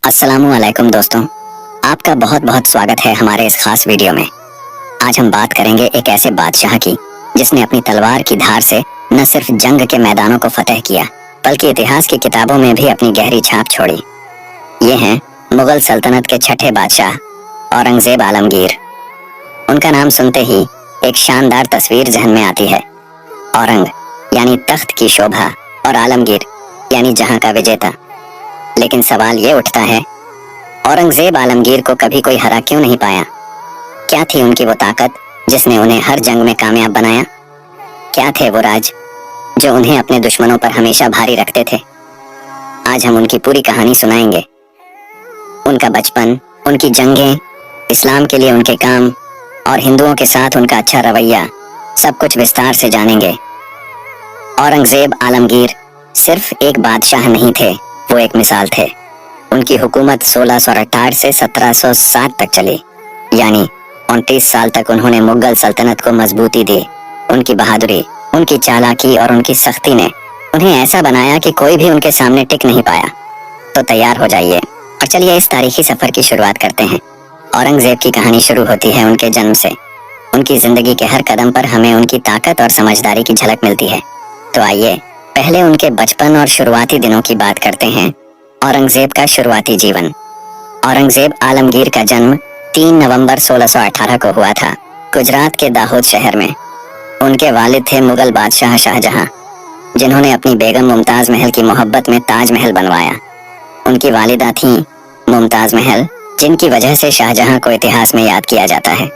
अस्सलामुअलैकुम दोस्तों, आपका बहुत बहुत स्वागत है हमारे इस खास वीडियो में। आज हम बात करेंगे एक ऐसे बादशाह की जिसने अपनी तलवार की धार से न सिर्फ जंग के मैदानों को फतह किया बल्कि इतिहास की किताबों में भी अपनी गहरी छाप छोड़ी। ये हैं मुगल सल्तनत के छठे बादशाह औरंगजेब आलमगीर। उनका नाम सुनते ही एक शानदार तस्वीर जहन में आती है। औरंग यानी तख्त की शोभा और आलमगीर यानी जहां का विजेता। लेकिन सवाल ये उठता है, औरंगजेब आलमगीर को कभी कोई हरा क्यों नहीं पाया? क्या थी उनकी वो ताकत जिसने उन्हें हर जंग में कामयाब बनाया? क्या थे वो राज जो उन्हें अपने दुश्मनों पर हमेशा भारी रखते थे? आज हम उनकी पूरी कहानी सुनाएंगे। उनका बचपन, उनकी जंगें, इस्लाम के लिए उनके काम और हिंदुओं के साथ उनका अच्छा रवैया, सब कुछ विस्तार से जानेंगे। औरंगजेब आलमगीर सिर्फ एक बादशाह नहीं थे, वो एक मिसाल थे। उनकी हुकूमत 1668 से 1760 तक चली, यानी 29 साल तक उन्होंने मुगल सल्तनत को मजबूती दी। उनकी बहादुरी, उनकी चालाकी और उनकी सख्ती ने उन्हें ऐसा बनाया कि कोई भी उनके सामने टिक नहीं पाया। तो तैयार हो जाइए और चलिए इस तारीखी सफर की शुरुआत करते हैं। औरंगजेब की कहानी शुरू होती है उनके जन्म से। उनकी जिंदगी के हर कदम पर हमें उनकी ताकत और समझदारी की झलक मिलती है। तो आइए पहले उनके बचपन और शुरुआती दिनों की बात करते हैं। औरंगजेब का शुरुआती जीवन। औरंगजेब आलमगीर का जन्म 3 नवंबर 1618 को हुआ था, गुजरात के दाहोद शहर में। उनके वालिद थे मुगल बादशाह शाहजहां, जिन्होंने अपनी बेगम मुमताज महल की मोहब्बत में ताजमहल बनवाया। उनकी वालिदा थीं मुमताज महल, जिनकी वजह से शाहजहां को इतिहास में याद किया जाता है।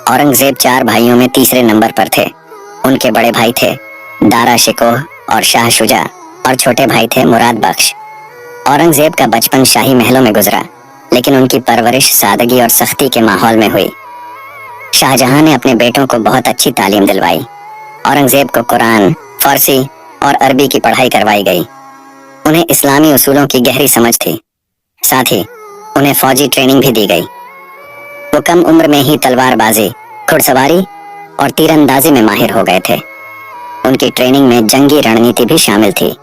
औरंगजेब 4 भाइयों में तीसरे नंबर पर थे। उनके बड़े भाई थे दारा शिकोह और शाह शुजा और छोटे भाई थे मुराद बख्श। औरंगजेब का बचपन शाही महलों में गुजरा, लेकिन उनकी परवरिश सादगी और सख्ती के माहौल में हुई। शाहजहां ने अपने बेटों को बहुत अच्छी तालीम दिलवाई। औरंगजेब को कुरान, फारसी और अरबी की पढ़ाई करवाई गई। उन्हें इस्लामी उसूलों की गहरी समझ थी। साथ ही उन्हें फौजी ट्रेनिंग भी दी गई। वो कम उम्र में ही तलवारबाजी, घुड़सवारी और तीरंदाजी में माहिर हो गए थे। उनकी ट्रेनिंग में जंगी रणनीति भी शामिल थी,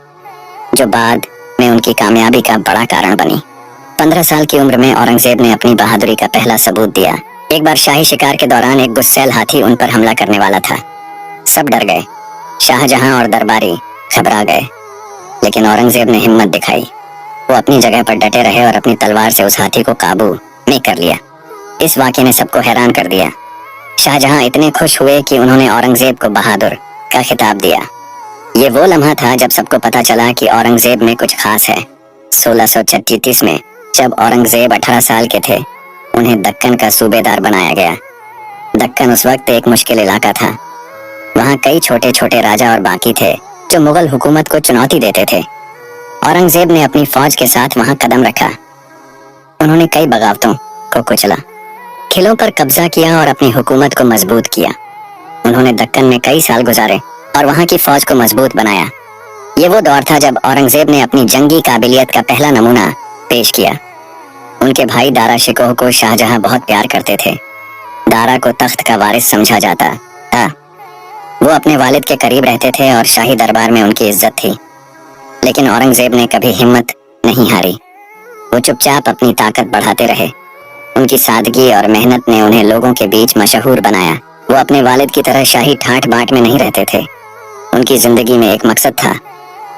जो बाद में उनकी कामयाबी का बड़ा कारण बनी। 15 साल की उम्र में औरंगजेब ने अपनी बहादुरी का पहला सबूत दिया। एक बार शाही शिकार के दौरान एक गुस्सैल हाथी उन पर हमला करने वाला था। सब डर गए। शाहजहां और दरबारी घबरा गए, लेकिन औरंगजेब ने हिम्मत दिखाई। वो अपनी जगह पर डटे रहे और अपनी तलवार से उस हाथी को काबू में कर लिया। इस वाकये ने सबको हैरान कर दिया। शाहजहां इतने खुश हुए कि उन्होंने औरंगजेब को बहादुर का खिताब दिया। ये वो लम्हा था जब सबको पता चला कि औरंगजेब में कुछ खास है। 1633 में जब औरंगजेब 18 साल के थे, उन्हें दक्कन का सूबेदार बनाया गया। दक्कन उस वक्त एक मुश्किल इलाका था। वहाँ कई छोटे छोटे राजा और बाकी थे जो मुगल हुकूमत को चुनौती देते थे। औरंगजेब ने अपनी फौज के साथ वहाँ कदम रखा। उन्होंने कई बगावतों को कुचला, किलों पर कब्जा किया और अपनी हुकूमत को मजबूत किया। उन्होंने दक्कन में कई साल गुजारे और वहाँ की फौज को मजबूत बनाया। ये वो दौर था जब औरंगजेब ने अपनी जंगी काबिलियत का पहला नमूना पेश किया। उनके भाई दारा शिकोह को शाहजहां बहुत प्यार करते थे। दारा को तख्त का वारिस समझा जाता था। वो अपने वालिद के करीब रहते थे और शाही दरबार में उनकी इज्जत थी। लेकिन औरंगजेब ने कभी हिम्मत नहीं हारी। वो चुपचाप अपनी ताकत बढ़ाते रहे। उनकी सादगी और मेहनत ने उन्हें लोगों के बीच मशहूर बनाया। वो अपने वालिद की तरह शाही ठाट बाट में नहीं रहते थे। उनकी जिंदगी में एक मकसद था,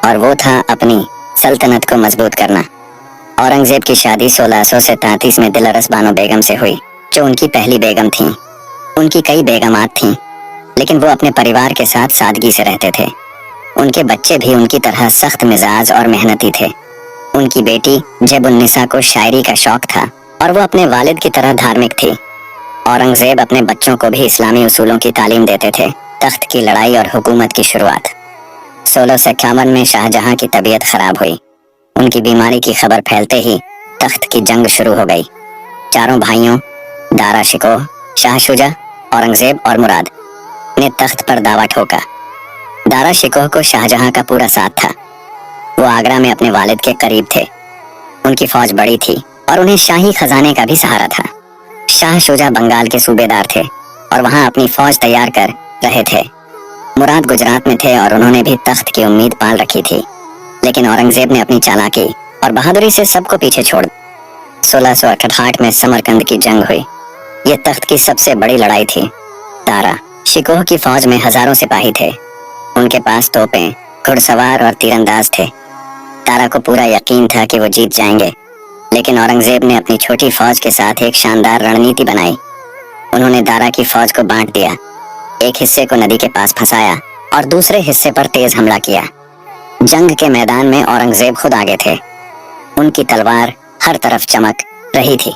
और वो था अपनी सल्तनत को मजबूत करना। औरंगजेब की शादी 1600 से 33 में दिलरस बानो बेगम से हुई, जो उनकी पहली बेगम थीं। उनकी कई बेगमात थीं, लेकिन वो अपने परिवार के साथ सादगी से रहते थे। उनके बच्चे भी उनकी तरह सख्त मिजाज और मेहनती थे। उनकी बेटी जेबुन्निसा को शायरी का शौक था और वो अपने वालिद की तरह धार्मिक थी। औरंगजेब अपने बच्चों को भी इस्लामी उसूलों की तालीम देते थे। तख्त की लड़ाई और हुकूमत की शुरुआत। 1651 में शाहजहां की तबीयत खराब हुई। उनकी बीमारी की खबर फैलते ही तख्त की जंग शुरू हो गई। चारों भाइयों दारा शिकोह, शाह शुजा, औरंगजेब और मुराद ने तख्त पर दावा ठोका। दारा शिकोह को शाहजहां का पूरा साथ था। वो आगरा में अपने वालिद के करीब थे। उनकी फौज बड़ी थी और उन्हें शाही खजाने का भी सहारा था। शाह शुजा बंगाल के सूबेदार थे और वहाँ अपनी फौज तैयार कर रहे थे। मुराद गुजरात में थे और उन्होंने भी तख्त की उम्मीद पाल रखी थी। लेकिन औरंगजेब ने अपनी चालाकी और बहादुरी से सबको पीछे छोड़ 1668 में समरकंद की जंग हुई। ये तख्त की सबसे बड़ी लड़ाई थी। दारा शिकोह की फौज में हजारों सिपाही थे। उनके पास तोपें, घुड़सवार और तीरंदाज थे। दारा को पूरा यकीन था कि वो जीत जाएंगे, लेकिन औरंगजेब ने अपनी छोटी फौज के साथ एक शानदार रणनीति बनाई। उन्होंने दारा की फौज को बांट दिया। एक हिस्से को नदी के पास फंसाया और दूसरे हिस्से पर तेज हमला किया। जंग के मैदान में औरंगजेब खुद आगे थे। उनकी तलवार हर तरफ चमक रही थी।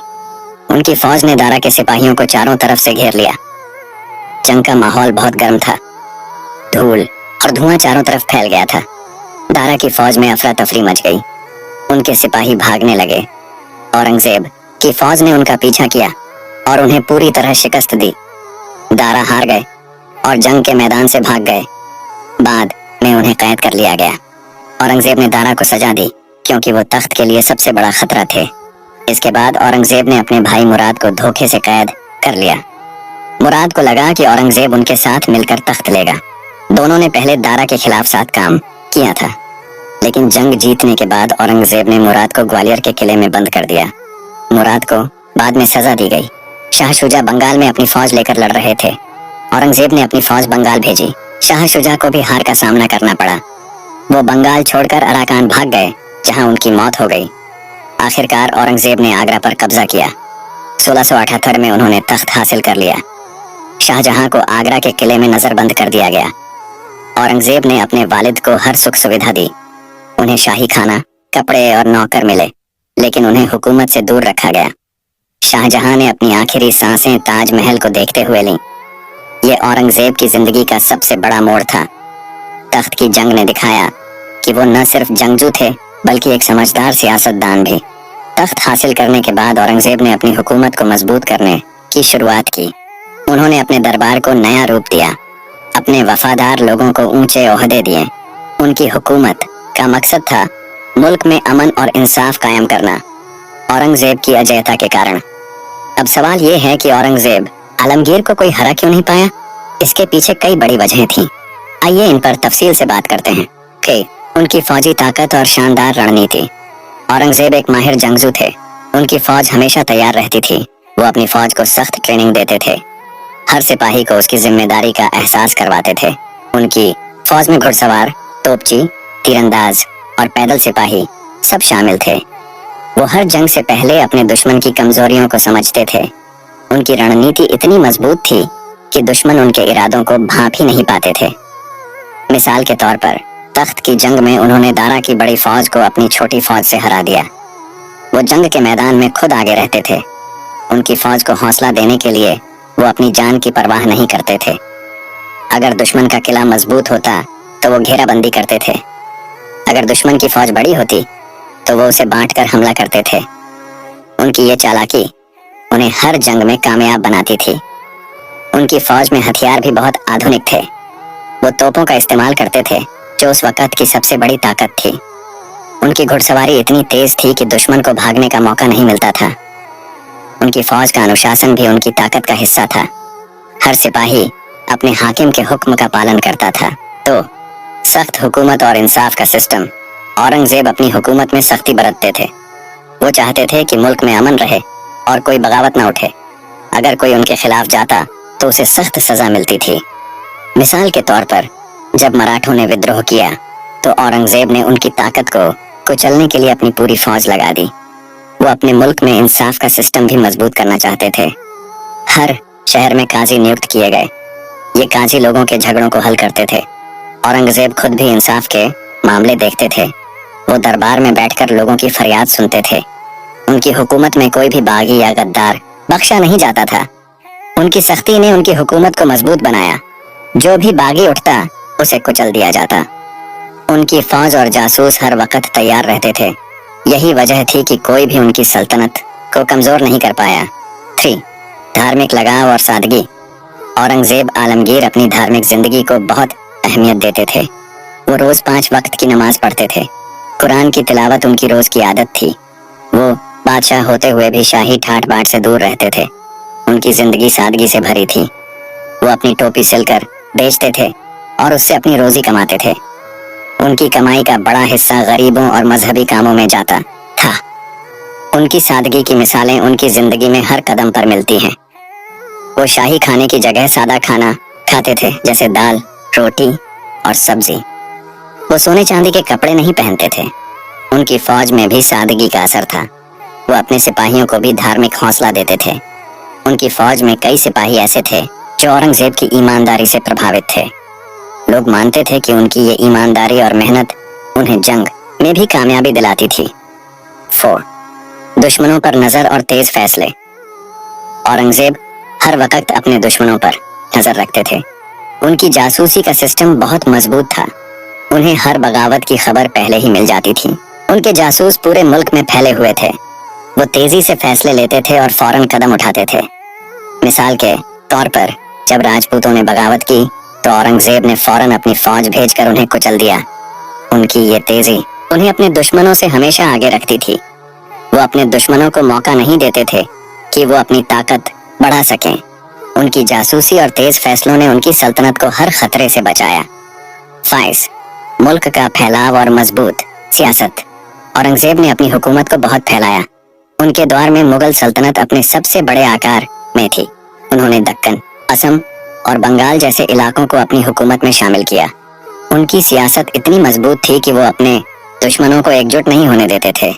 उनकी फौज ने दारा के सिपाहियों को चारों तरफ से घेर लिया। जंग का माहौल बहुत गर्म था। धूल और धुआं चारों तरफ फैल गया था। दारा की फौज में अफरा तफरी मच गई। उनके सिपाही भागने लगे। औरंगजेब की फौज ने उनका पीछा किया और उन्हें पूरी तरह शिकस्त दी। दारा हार गए और जंग के मैदान से भाग गए। बाद में उन्हें कैद कर लिया गया। औरंगजेब ने दारा को सजा दी क्योंकि वो तख्त के लिए सबसे बड़ा खतरा थे। इसके बाद औरंगजेब ने अपने भाई मुराद को धोखे से कैद कर लिया। मुराद को लगा कि औरंगजेब उनके साथ मिलकर तख्त लेगा। दोनों ने पहले दारा के खिलाफ साथ काम किया था, लेकिन जंग जीतने के बाद औरंगजेब ने मुराद को ग्वालियर के किले में बंद कर दिया। मुराद को बाद में सजा दी गई। शाह शुजा बंगाल में अपनी फौज लेकर लड़ रहे थे। औरंगजेब ने अपनी फौज बंगाल भेजी। शाह शुजा को भी हार का सामना करना पड़ा। वो बंगाल छोड़कर अराकान भाग गए, जहां उनकी मौत हो गई। आखिरकार औरंगजेब ने आगरा पर कब्जा किया। 1678 में उन्होंने तख्त हासिल कर लिया। शाहजहां को आगरा के किले में नजरबंद कर दिया गया। औरंगजेब ने अपने वालिद को हर सुख सुविधा दी। उन्हें शाही खाना, कपड़े और नौकर मिले, लेकिन उन्हें हुकूमत से दूर रखा गया। शाहजहां ने अपनी आखिरी सांसें ताजमहल को देखते हुए लीं। ये औरंगजेब की जिंदगी का सबसे बड़ा मोड़ था। तख्त की जंग ने दिखाया कि वो न सिर्फ जंगजू थे, बल्कि एक समझदार सियासतदान भी। तख्त हासिल करने के बाद औरंगजेब ने अपनी हुकूमत को मजबूत करने की शुरुआत की। उन्होंने अपने दरबार को नया रूप दिया, अपने वफादार लोगों को ऊंचे ओहदे दिए। उनकी हुकूमत का मकसद था मुल्क में अमन और इंसाफ कायम करना, औरंगजेब की अजेयता के कारण। अब सवाल ये है कि औरंगजेब आलमगीर को कोई हरा क्यों नहीं पाया? इसके पीछे कई बड़ी वजहें थीं। आइए इन पर तफसील से बात करते हैं। कि उनकी फौजी ताकत और शानदार रणनीति। औरंगजेब एक माहिर जंगजू थे। उनकी फौज हमेशा तैयार रहती थी। वो अपनी फौज को सख्त ट्रेनिंग देते थे। हर सिपाही को उसकी जिम्मेदारी का एहसास करवाते थे। उनकी फौज में घुड़सवार, तोपची, तीरंदाज और पैदल सिपाही सब शामिल थे। वो हर जंग से पहले अपने दुश्मन की कमजोरियों को समझते थे। उनकी रणनीति इतनी मजबूत थी कि दुश्मन उनके इरादों को भांप ही नहीं पाते थे। मिसाल के तौर पर तख्त की जंग में उन्होंने दारा की बड़ी फौज को अपनी छोटी फौज से हरा दिया। वो जंग के मैदान में खुद आगे रहते थे। उनकी फौज को हौसला देने के लिए वो अपनी जान की परवाह नहीं करते थे। अगर दुश्मन का किला मजबूत होता तो वो घेराबंदी करते थे। अगर दुश्मन की फौज बड़ी होती तो वो उसे बांटकर हमला करते थे। उनकी ये चालाकी उन्हें हर जंग में कामयाब बनाती थी। उनकी फौज में हथियार भी बहुत आधुनिक थे। वो तोपों का इस्तेमाल करते थे, जो उस वक्त की सबसे बड़ी ताकत थी। उनकी घुड़सवारी इतनी तेज थी कि दुश्मन को भागने का मौका नहीं मिलता था। उनकी फौज का अनुशासन भी उनकी ताकत का हिस्सा था। हर सिपाही अपने हाकिम के हुक्म का पालन करता था। तो सख्त हुकूमत और इंसाफ का सिस्टम। औरंगजेब अपनी हुकूमत में सख्ती बरतते थे। वो चाहते थे कि मुल्क में अमन रहे और कोई बगावत न उठे। अगर कोई उनके खिलाफ जाता तो उसे सख्त सजा मिलती थी। मिसाल के तौर पर जब मराठों ने विद्रोह किया तो औरंगजेब ने उनकी ताकत को कुचलने के लिए अपनी पूरी फौज लगा दी। वो अपने मुल्क में इंसाफ का सिस्टम भी मजबूत करना चाहते थे। हर शहर में काजी नियुक्त किए गए। ये काजी लोगों के झगड़ों को हल करते थे। औरंगजेब खुद भी इंसाफ के मामले देखते थे। वो दरबार में बैठकर लोगों की फरियाद सुनते थे। उनकी हुकूमत में कोई भी बागी या गद्दार बख्शा नहीं जाता था। उनकी सख्ती ने उनकी हुकूमत को मजबूत बनाया। जो भी बागी उठता उसे कुचल दिया जाता। उनकी फौज और जासूस हर वक्त तैयार रहते थे। यही वजह थी कि कोई भी उनकी सल्तनत को कमजोर नहीं कर पाया। 3. धार्मिक लगाव और सादगी। औरंगजेब आलमगीर अपनी धार्मिक जिंदगी को बहुत अहमियत देते थे। वो रोज 5 वक्त की नमाज पढ़ते थे। कुरान की तिलावत उनकी रोज की आदत थी। वो बादशाह होते हुए भी शाही ठाट बाट से दूर रहते थे। उनकी जिंदगी सादगी से भरी थी। वो अपनी टोपी सिलकर बेचते थे और उससे अपनी रोजी कमाते थे। उनकी कमाई का बड़ा हिस्सा गरीबों और मजहबी कामों में जाता था। उनकी सादगी की मिसालें उनकी जिंदगी में हर कदम पर मिलती हैं। वो शाही खाने की जगह सादा खाना खाते थे, जैसे दाल, रोटी और सब्जी। वो सोने चांदी के कपड़े नहीं पहनते थे। उनकी फौज में भी सादगी का असर था। वो अपने सिपाहियों को भी धार्मिक हौसला देते थे। उनकी फौज में कई सिपाही ऐसे थे जो औरंगजेब की ईमानदारी से प्रभावित थे। लोग मानते थे कि उनकी ये ईमानदारी और मेहनत उन्हें जंग में भी कामयाबी दिलाती थी। 4. दुश्मनों पर नजर और तेज फैसले। औरंगजेब हर वक्त अपने दुश्मनों पर नजर रखते थे। उनकी जासूसी का सिस्टम बहुत मजबूत था। उन्हें हर बगावत की खबर पहले ही मिल जाती थी। उनके जासूस पूरे मुल्क में फैले हुए थे। वो तेजी से फैसले लेते थे और फौरन कदम उठाते थे। मिसाल के तौर पर जब राजपूतों ने बगावत की तो औरंगजेब ने फौरन अपनी फौज भेजकर उन्हें कुचल दिया। उनकी ये तेजी उन्हें अपने दुश्मनों से हमेशा आगे रखती थी। वो अपने दुश्मनों को मौका नहीं देते थे कि वो अपनी ताकत बढ़ा सकें। उनकी जासूसी और तेज फैसलों ने उनकी सल्तनत को हर खतरे से बचाया। 5. मुल्क का फैलाव और मजबूत सियासत। औरंगजेब ने अपनी हुकूमत को बहुत फैलाया। उनके दौर में मुगल सल्तनत अपने सबसे बड़े आकार में थी। उन्होंने दक्कन, असम और बंगाल जैसे इलाकों को अपनी हुकूमत में शामिल किया। उनकी सियासत इतनी मजबूत थी कि वो अपने दुश्मनों को एकजुट नहीं होने देते थे।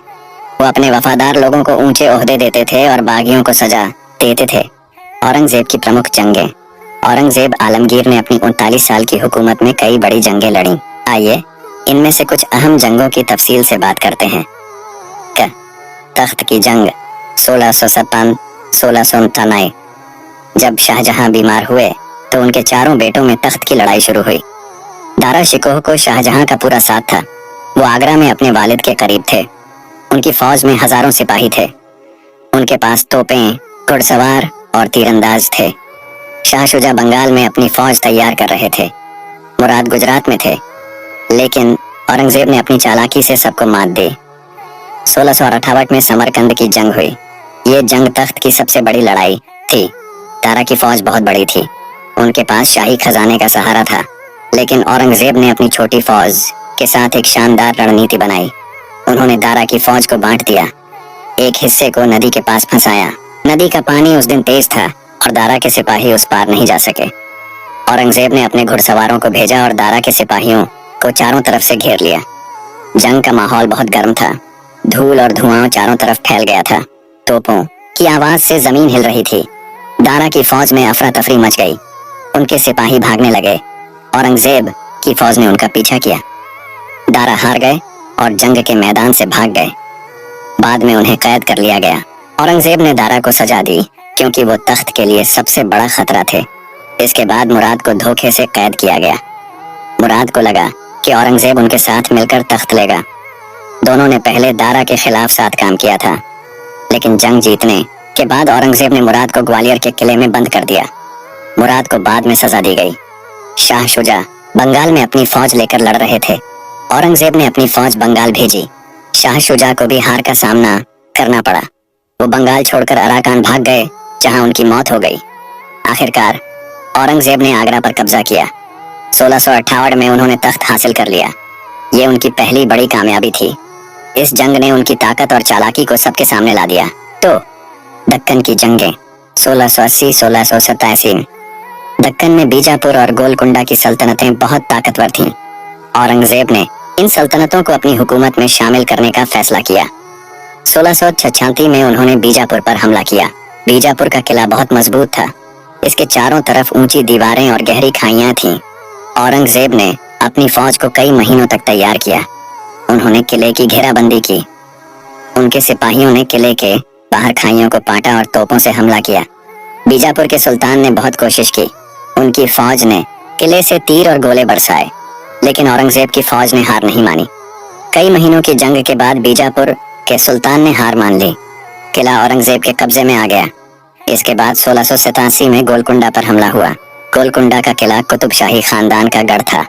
वो अपने वफादार लोगों को ऊंचे ओहदे देते थे और बागियों को सजा देते थे। औरंगजेब की प्रमुख जंगें। औरंगजेब आलमगीर ने अपनी 39 साल की हुकूमत में कई बड़ी जंगें लड़ी। आइए इनमें से कुछ अहम जंगों की तफसील से बात करते हैं। तख्त की जंग 1657-1659। जब शाहजहां बीमार हुए तो उनके चारों बेटों में तख्त की लड़ाई शुरू हुई। दारा शिकोह को शाहजहां का पूरा साथ था। वो आगरा में अपने वालिद के करीब थे। उनकी फौज में हजारों सिपाही थे। उनके पास तोपें, घुड़सवार और तीरंदाज थे। शाह शुजा बंगाल में अपनी फौज तैयार कर रहे थे। मुराद गुजरात में थे, लेकिन औरंगजेब ने अपनी चालाकी से सबको मात दी। 1658 में समरकंद की जंग हुई। ये जंग तख्त की सबसे बड़ी लड़ाई थी। दारा की फौज बहुत बड़ी थी। उनके पास शाही खजाने का सहारा था, लेकिन औरंगजेब ने अपनी छोटी फौज के साथ एक शानदार रणनीति बनाई। उन्होंने दारा की फौज को बांट दिया। एक हिस्से को नदी के पास फंसाया। नदी का पानी उस दिन तेज था और दारा के सिपाही उस पार नहीं जा सके। औरंगजेब ने अपने घुड़सवारों को भेजा और दारा के सिपाहियों को चारों तरफ से घेर लिया। जंग का माहौल बहुत गर्म था। धूल और धुआं चारों तरफ फैल गया था। तोपों की आवाज से जमीन हिल रही थी। दारा की फौज में अफरा तफरी मच गई। उनके सिपाही भागने लगे। औरंगजेब की फौज ने उनका पीछा किया। दारा हार गए और जंग के मैदान से भाग गए। बाद में उन्हें कैद कर लिया गया। औरंगजेब ने दारा को सजा दी क्योंकि वो तख्त के लिए सबसे बड़ा खतरा थे। इसके बाद मुराद को धोखे से कैद किया गया। मुराद को लगा कि औरंगजेब उनके साथ मिलकर तख्त लेगा। दोनों ने पहले दारा के खिलाफ साथ काम किया था, लेकिन जंग जीतने के बाद औरंगजेब ने मुराद को ग्वालियर के किले में बंद कर दिया। मुराद को बाद में सजा दी गई। शाह शुजा बंगाल में अपनी फौज लेकर लड़ रहे थे। औरंगजेब ने अपनी फौज बंगाल भेजी। शाह शुजा को भी हार का सामना करना पड़ा। वो बंगाल छोड़कर अराकान भाग गए, जहां उनकी मौत हो गई। आखिरकार औरंगजेब ने आगरा पर कब्जा किया। 1658 में उन्होंने तख्त हासिल कर लिया। ये उनकी पहली बड़ी कामयाबी थी। इस जंग ने उनकी ताकत और चालाकी को सबके सामने ला दिया। तो दक्कन की जंगें 1680-1687। दक्कन में बीजापुर और गोलकुंडा की सल्तनतें बहुत ताकतवर थीं। औरंगजेब ने इन सल्तनतों को अपनी हुकूमत में शामिल करने का फैसला किया। 1686 में उन्होंने बीजापुर पर हमला किया। बीजापुर का किला बहुत मजबूत था। इसके चारों तरफ ऊंची दीवारें और गहरी खाइयां थीं। औरंगजेब ने अपनी फौज को कई महीनों तक तैयार किया। उन्होंने किले की घेराबंदी की। उनके सिपाहियों ने किले के बाहर खाइयों को पाटा और तोपों से हमला किया। बीजापुर के सुल्तान ने बहुत कोशिश की। उनकी फौज ने किले से तीर और गोले बरसाए, लेकिन औरंगजेब की फौज ने हार नहीं मानी। कई महीनों की जंग के बाद बीजापुर के सुल्तान ने हार मान ली। किला औरंगजेब के कब्जे में आ गया। इसके बाद 1687 में गोलकुंडा पर हमला हुआ। गोलकुंडा का किला कुतुब शाही खानदान का गढ़ था।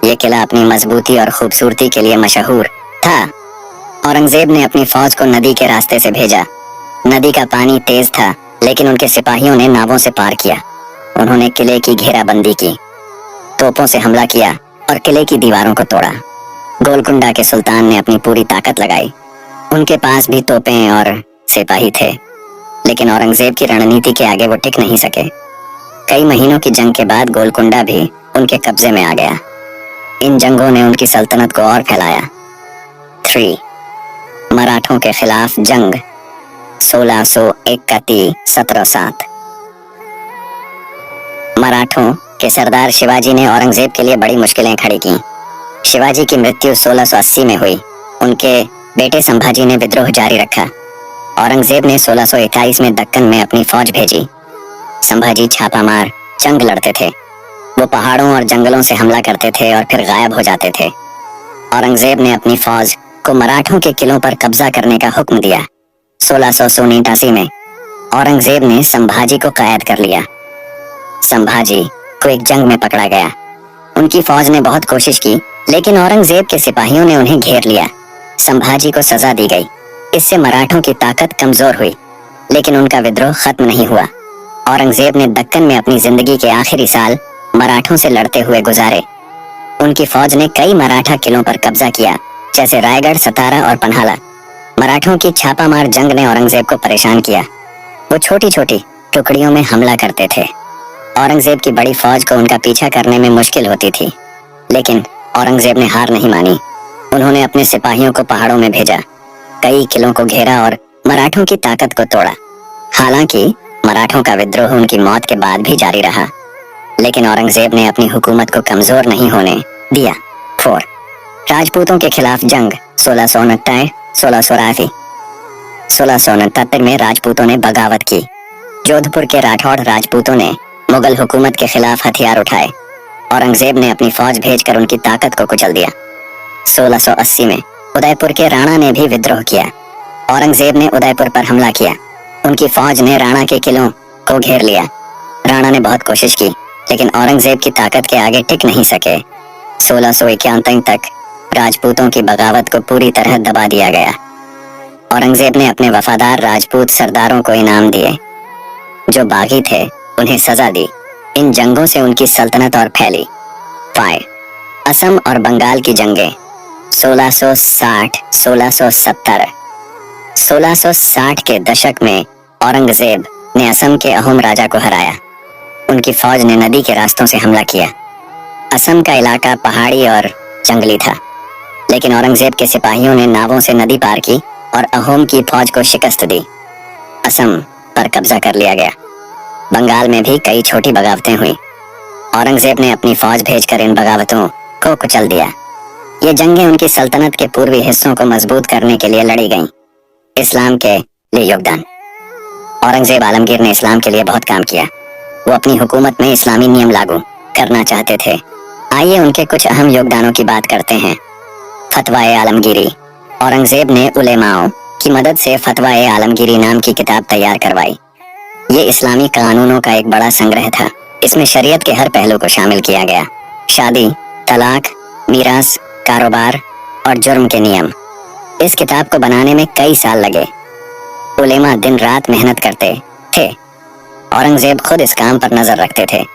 यह किला अपनी मजबूती और खूबसूरती के लिए मशहूर था। औरंगजेब ने अपनी फौज को नदी के रास्ते से भेजा। नदी का पानी तेज था, लेकिन उनके सिपाहियों ने नावों से पार किया। उन्होंने किले की घेराबंदी की, तोपों से हमला किया और किले की दीवारों को तोड़ा। गोलकुंडा के सुल्तान ने अपनी पूरी ताकत लगाई। उनके पास भी तोपें और सिपाही थे, लेकिन औरंगजेब की रणनीति के आगे वो टिक नहीं सके। कई महीनों की जंग के बाद गोलकुंडा भी उनके कब्जे में आ गया। इन जंगों ने उनकी सल्तनत को और फैलाया। 3. मराठों के खिलाफ जंग 1631-1707। मराठों के सरदार शिवाजी ने औरंगजेब के लिए बड़ी मुश्किलें खड़ी की। शिवाजी की मृत्यु 1680 में हुई। उनके बेटे संभाजी ने विद्रोह जारी रखा। औरंगजेब ने 1621 में दक्कन में अपनी फौज भेजी। संभाजी छापामार जंग लड़ते थे। वो पहाड़ों और जंगलों से हमला करते थे और फिर गायब हो जाते थे। औरंगजेब ने अपनी फौज को मराठों के किलों पर कब्जा करने का हुक्म दिया। 1689 में औरंगजेब ने संभाजी को कैद कर लिया। संभाजी को एक जंग में पकड़ा गया। उनकी फौज ने बहुत कोशिश की, लेकिन औरंगजेब के सिपाहियों ने उन्हें घेर लिया। संभाजी को सजा दी गई। इससे मराठों की ताकत कमजोर हुई, लेकिन उनका विद्रोह खत्म नहीं हुआ। औरंगजेब ने दक्कन में अपनी जिंदगी के आखिरी साल मराठों से लड़ते हुए गुजारे। उनकी फौज ने कई मराठा किलों पर कब्जा किया, जैसे रायगढ़, सतारा और पन्हाला। मराठों की छापामार जंग ने औरंगजेब को परेशान किया। वो छोटी छोटी टुकड़ियों में हमला करते थे। औरंगजेब की बड़ी फौज को उनका पीछा करने में मुश्किल होती थी, लेकिन औरंगजेब ने हार नहीं मानी। उन्होंने अपने सिपाहियों को पहाड़ों में भेजा, कई किलों को घेरा और मराठों की ताकत को तोड़ा। हालांकि मराठों का विद्रोह उनकी मौत के बाद भी जारी रहा, लेकिन औरंगजेब ने अपनी हुकूमत को कमजोर नहीं होने दिया। 4. राजपूतों के खिलाफ जंग 1669-1683। 1669 में राजपूतों ने बगावत की। जोधपुर के राठौड़ राजपूतों ने मुगल हुकूमत के खिलाफ हथियार उठाए। औरंगजेब ने अपनी फौज भेजकर उनकी ताकत को कुचल दिया। 1680 में उदयपुर के राणा ने भी विद्रोह किया। औरंगजेब ने उदयपुर पर हमला किया। उनकी फौज ने राणा के किलों को घेर लिया। राणा ने बहुत कोशिश की, लेकिन औरंगजेब की ताकत के आगे टिक नहीं सके। 1691 तक राजपूतों की बगावत को पूरी तरह दबा दिया गया। औरंगजेब ने अपने वफादार राजपूत सरदारों को इनाम दिए। जो बागी थे उन्हें सजा दी। इन जंगों से उनकी सल्तनत और फैली। 5. असम और बंगाल की जंगें 1660-1670। 1660 के दशक में औरंगजेब ने असम के अहोम राजा को हराया। उनकी फौज ने नदी के रास्तों से हमला किया। असम का इलाका पहाड़ी और जंगली था, लेकिन औरंगजेब के सिपाहियों ने नावों से नदी पार की और अहोम की फौज को शिकस्त दी। असम पर कब्जा कर लिया गया। बंगाल में भी कई छोटी बगावतें हुई। औरंगजेब ने अपनी फौज भेजकर इन बगावतों को कुचल दिया। ये जंगें उनकी सल्तनत के पूर्वी हिस्सों को मजबूत करने के लिए लड़ी गईं। इस्लाम के लिए योगदान। औरंगजेब आलमगीर ने इस्लाम के लिए बहुत काम किया। वो अपनी हुकूमत में इस्लामी नियम लागू करना चाहते थे। आइए उनके कुछ अहम योगदानों की बात करते हैं। फतवाए आलमगीरी। औरंगजेब ने उलेमाओं की मदद से फतवाए आलमगीरी नाम की किताब तैयार करवाई। ये इस्लामी कानूनों का एक बड़ा संग्रह था। इसमें शरीयत के हर पहलू को शामिल किया गया। शादी, तलाक, मीरास, कारोबार और जुर्म के नियम। इस किताब को बनाने में कई साल लगे। उलेमा दिन रात मेहनत करते थे। औरंगजेब खुद इस काम पर नजर रखते थे।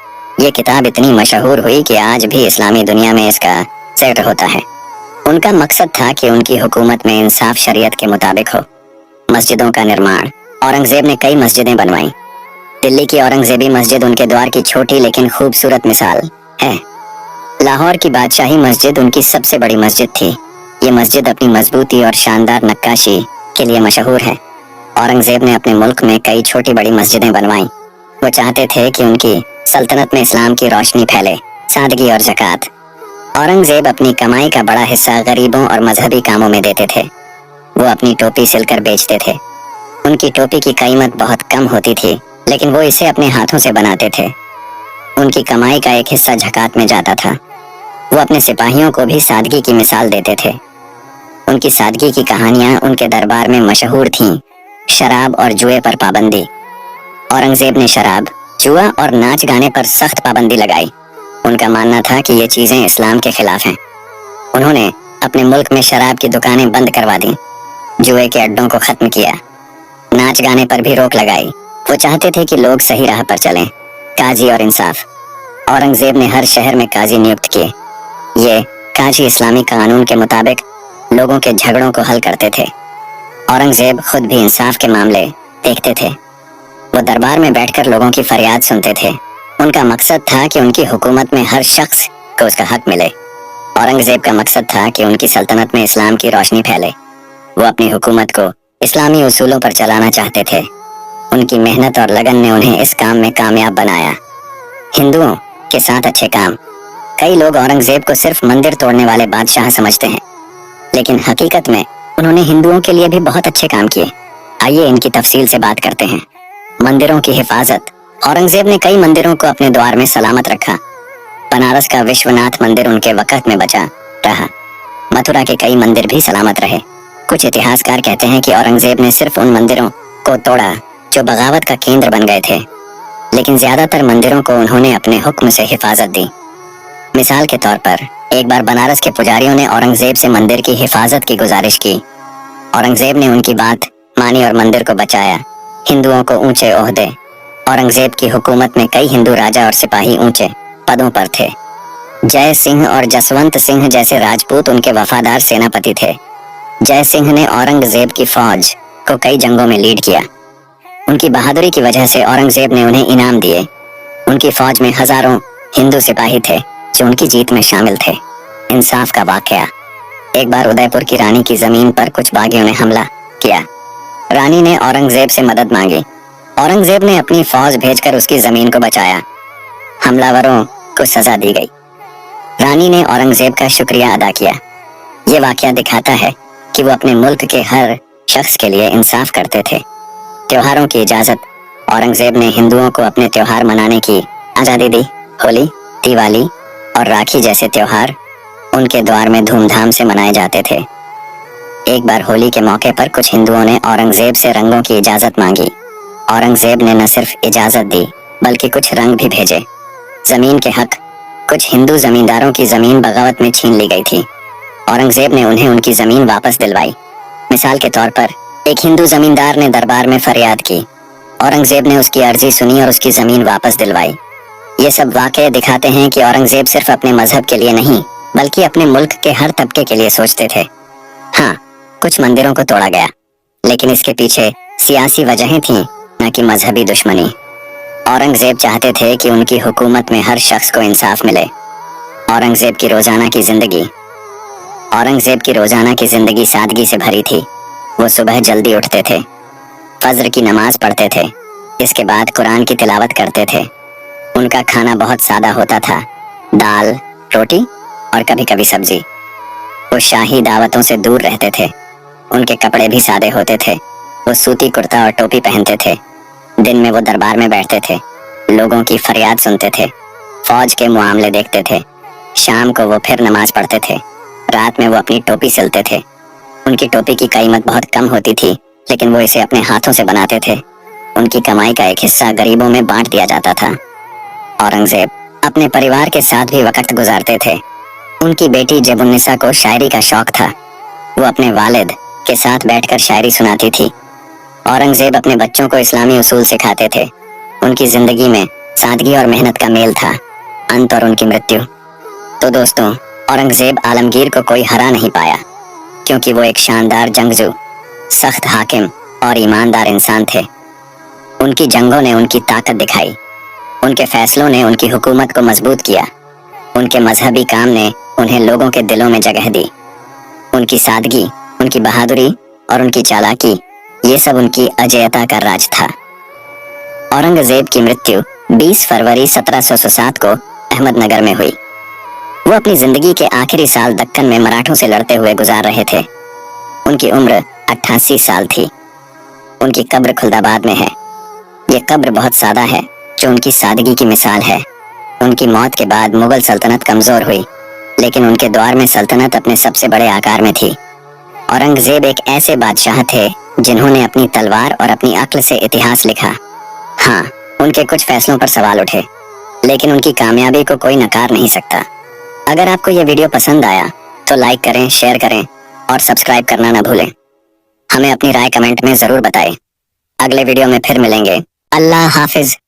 ये किताब इतनी मशहूर हुई कि आज भी इस्लामी दुनिया में इसका जिक्र होता है। उनका मकसद था कि उनकी हुकूमत में इंसाफ शरीयत के मुताबिक हो। मस्जिदों का निर्माण। औरंगजेब ने कई मस्जिदें बनवाई। दिल्ली की औरंगजेबी मस्जिद उनके द्वार की छोटी लेकिन खूबसूरत मिसाल है। लाहौर की बादशाही मस्जिद उनकी सबसे बड़ी मस्जिद थी। ये मस्जिद अपनी मजबूती और शानदार नक्काशी के लिए मशहूर है। औरंगजेब ने अपने मुल्क में कई छोटी बड़ी मस्जिदें बनवाई। वो चाहते थे कि उनकी सल्तनत में इस्लाम की रोशनी फैले। सादगी और ज़कात। औरंगजेब अपनी कमाई का बड़ा हिस्सा गरीबों और मजहबी कामों में देते थे। वो अपनी टोपी सिलकर बेचते थे। उनकी टोपी की कीमत बहुत कम होती थी, लेकिन वो इसे अपने हाथों से बनाते थे। उनकी कमाई का एक हिस्सा ज़कात में जाता था। वो अपने सिपाहियों को भी सादगी की मिसाल देते थे। उनकी सादगी की कहानियां उनके दरबार में मशहूर थीं। शराब और जुए पर पाबंदी। औरंगजेब ने शराब, जुआ और नाच गाने पर सख्त पाबंदी लगाई। उनका मानना था कि ये चीजें इस्लाम के खिलाफ हैं। उन्होंने अपने मुल्क में शराब की दुकानें बंद करवा दी, जुए के अड्डों को खत्म किया, नाच गाने पर भी रोक लगाई। वो चाहते थे कि लोग सही राह पर चलें। काजी और इंसाफ। औरंगजेब ने हर शहर में काजी नियुक्त किए। ये काजी इस्लामी कानून के मुताबिक लोगों के झगड़ों को हल करते थे। औरंगजेब खुद भी इंसाफ के मामले देखते थे। वो दरबार में बैठकर लोगों की फरियाद सुनते थे। उनका मकसद था कि उनकी हुकूमत में हर शख्स को उसका हक मिले। औरंगजेब का मकसद था कि उनकी सल्तनत में इस्लाम की रोशनी फैले। वो अपनी हुकूमत को इस्लामी उसूलों पर चलाना चाहते थे। उनकी मेहनत और लगन ने उन्हें इस काम में कामयाब बनाया। हिंदुओं के साथ अच्छे काम। कई लोग औरंगजेब को सिर्फ मंदिर तोड़ने वाले बादशाह समझते हैं, लेकिन हकीकत में उन्होंने हिंदुओं के लिए भी बहुत अच्छे काम किए। आइए इनकी तफसील से बात करते हैं। मंदिरों की हिफाजत। औरंगजेब ने कई मंदिरों को अपने द्वार में सलामत रखा। बनारस का विश्वनाथ मंदिर उनके वक़्त में बचा रहा। मथुरा के कई मंदिर भी सलामत रहे। कुछ इतिहासकार कहते हैं कि औरंगजेब ने सिर्फ उन मंदिरों को तोड़ा जो बगावत का केंद्र बन गए थे, लेकिन ज्यादातर मंदिरों को उन्होंने अपने हुक्म से हिफाजत दी। मिसाल के तौर पर एक बार बनारस के पुजारियों ने औरंगजेब से मंदिर की हिफाजत की गुजारिश की। औरंगजेब ने उनकी बात मानी और मंदिर को बचाया। हिंदुओं को ऊंचे ओहदे। औरंगजेब की हुकूमत में कई हिंदू राजा और सिपाही ऊंचे पदों पर थे। जय सिंह और जसवंत सिंह जैसे राजपूत उनके वफादार सेनापति थे। जय सिंह ने औरंगजेब की फौज को कई जंगों में लीड किया। उनकी बहादुरी की वजह से औरंगजेब ने उन्हें इनाम दिए। उनकी फौज में हजारों हिंदू सिपाही थे जो उनकी जीत में शामिल थे। इंसाफ का वाकया। एक बार उदयपुर की रानी की जमीन पर कुछ बागियों ने हमला किया। रानी ने औरंगजेब से मदद मांगी। औरंगजेब ने अपनी फौज भेजकर उसकी जमीन को बचाया। हमलावरों को सजा दी गई। रानी ने औरंगजेब का शुक्रिया अदा किया। ये वाकया दिखाता है कि वो अपने मुल्क के हर शख्स के लिए इंसाफ करते थे। त्योहारों की इजाजत। औरंगजेब ने हिंदुओं को अपने त्योहार मनाने की आजादी दी। होली, दिवाली और राखी जैसे त्योहार उनके द्वार में धूमधाम से मनाए जाते थे। एक बार होली के मौके पर कुछ हिंदुओं ने औरंगजेब से रंगों की इजाजत मांगी। औरंगजेब ने न सिर्फ इजाजत दी बल्कि कुछ रंग भी भेजे। जमीन के हक। कुछ हिंदू जमींदारों की जमीन बगावत में छीन ली गई थी। औरंगजेब ने उन्हें उनकी जमीन वापस दिलवाई। मिसाल के तौर पर एक हिंदू जमींदार ने दरबार में फरियाद की। औरंगजेब ने उसकी अर्जी सुनी और उसकी जमीन वापस दिलवाई। ये सब वाकये दिखाते हैं कि औरंगजेब सिर्फ अपने मजहब के लिए नहीं बल्कि अपने मुल्क के हर तबके के लिए सोचते थे। हाँ, कुछ मंदिरों को तोड़ा गया, लेकिन इसके पीछे सियासी वजहें थीं, न कि मजहबी दुश्मनी। औरंगजेब चाहते थे कि उनकी हुकूमत में हर शख्स को इंसाफ मिले। औरंगजेब की रोजाना की जिंदगी। औरंगजेब की रोजाना की जिंदगी सादगी से भरी थी। वो सुबह जल्दी उठते थे, फज्र की नमाज पढ़ते थे, इसके बाद कुरान की तिलावत करते थे। उनका खाना बहुत सादा होता था, दाल, रोटी और कभी कभी सब्जी। वो शाही दावतों से दूर रहते थे। उनके कपड़े भी सादे होते थे। वो सूती कुर्ता और टोपी पहनते थे। दिन में वो दरबार में बैठते थे, लोगों की फरियाद सुनते थे, फौज के मामले देखते थे। शाम को वो फिर नमाज पढ़ते थे। रात में वो अपनी टोपी सिलते थे। उनकी टोपी की कीमत बहुत कम होती थी, लेकिन वो इसे अपने हाथों से बनाते थे। उनकी कमाई का एक हिस्सा गरीबों में बांट दिया जाता था। औरंगजेब अपने परिवार के साथ भी वक्त गुजारते थे। उनकी बेटी जबुन्निसा को शायरी का शौक था। वो अपने वालिद के साथ बैठकर शायरी सुनाती थी। औरंगजेब अपने बच्चों को इस्लामी उसूल सिखाते थे। उनकी जिंदगी में सादगी और मेहनत का मेल था। अंत और उनकी मृत्यु। तो दोस्तों, औरंगजेब आलमगीर को कोई हरा नहीं पाया, क्योंकि वो एक शानदार जंगजू, सख्त हाकिम और ईमानदार इंसान थे। उनकी जंगों ने उनकी ताकत दिखाई। उनके फैसलों ने उनकी हुकूमत को मजबूत किया। उनके मजहबी काम ने उन्हें लोगों के दिलों में जगह दी। उनकी सादगी, उनकी बहादुरी और उनकी चालाकी, ये सब उनकी अजेयता का राज था। औरंगजेब की मृत्यु 20 फरवरी 1707 को अहमदनगर में हुई। वो अपनी जिंदगी के आखिरी साल दक्कन में मराठों से लड़ते हुए गुजार रहे थे। उनकी उम्र 88 साल थी। उनकी कब्र खुलदाबाद में है। ये कब्र बहुत सादा है, जो उनकी सादगी की मिसाल है। उनकी मौत के बाद मुगल सल्तनत कमजोर हुई, लेकिन उनके द्वार में सल्तनत अपने सबसे बड़े आकार में थी। औरंगजेब एक ऐसे बादशाह थे जिन्होंने अपनी तलवार और अपनी अक्ल से इतिहास लिखा। हाँ, उनके कुछ फैसलों पर सवाल उठे, लेकिन उनकी कामयाबी को कोई नकार नहीं सकता। अगर आपको यह वीडियो पसंद आया तो लाइक करें, शेयर करें और सब्सक्राइब करना ना भूलें। हमें अपनी राय कमेंट में जरूर बताएं। अगले वीडियो में फिर मिलेंगे। अल्लाह हाफिज।